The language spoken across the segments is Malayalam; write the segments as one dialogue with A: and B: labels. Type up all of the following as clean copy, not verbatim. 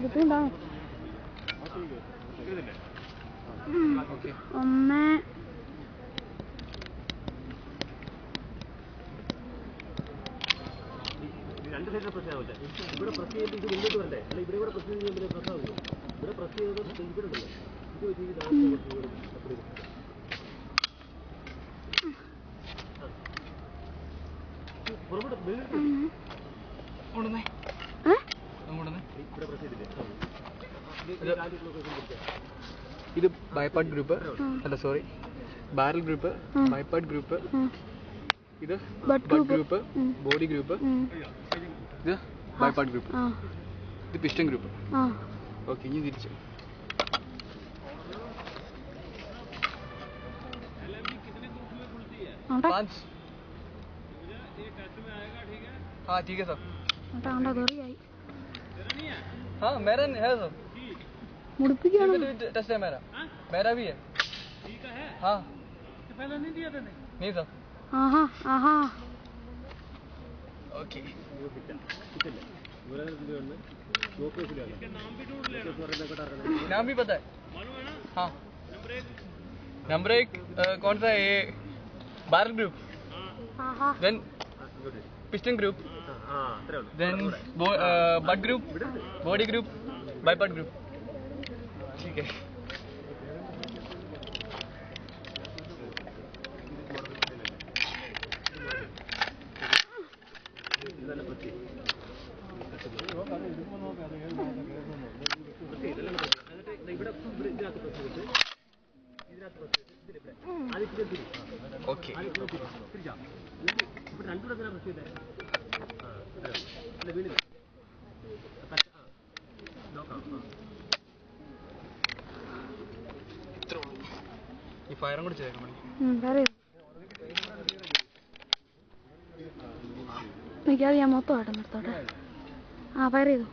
A: ബുദ്ധിമുട്ടാ. ഒന്ന്
B: രണ്ട് സൈഡിലെ പ്രശ്നമാവില്ല. ഇവിടെ പ്രസ് ചെയ്ത് ഇത് മുന്നോട്ട് വരണ്ടേ? അല്ല ഇവിടെ കൂടെ പ്രസ് ചെയ്ത് കഴിയുമ്പോൾ പ്രശ്നമാവില്ല. ഇവിടെ പ്രസ് ചെയ്തത് ഇവിടെ ഉണ്ടല്ലോ, ഇത് വെച്ച്
C: ഇത് ബൈപാർട്ട് ഗ്രൂപ്പ് അല്ല, സോറി, ബാരൽ ഗ്രൂപ്പ്, ബൈപാർട്ട് ഗ്രൂപ്പ്, ഇത് ബട്ട് ഗ്രൂപ്പ്, ബോഡി ഗ്രൂപ്പ്, ഇത് ബൈപാർട്ട് ഗ്രൂപ്പ്, ഇത് പിസ്റ്റൺ ഗ്രൂപ്പ്. ഓക്കെ, ഇനി തിരിച്ചു. हाँ ठीक है सब. हाँ मेरा है सब. टेस्ट है मेरा भी है. हाँ पहले नहीं दिया था नहीं सब. ओके. नाम भी पता है. हाँ नंबर 1 कौन सा है? Barrel group, then piston group, then butt group, body group, bipod group. ठीक है. ഓക്കെ. ഈ ഫയറും കൂടി ചെയ്തേക്കാൻ മതി.
A: എനിക്കത് ഞാൻ മൊത്തം ആട്ടം നിർത്തോട്ടെ. ഫയർ ചെയ്തു,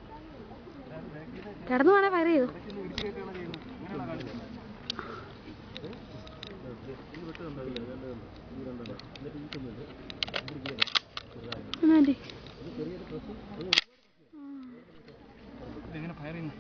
A: കിടന്നു വേണേ ഫയർ ചെയ്തു.
C: ഇതെങ്ങനെ ഫയർ ചെയ്യുന്നു?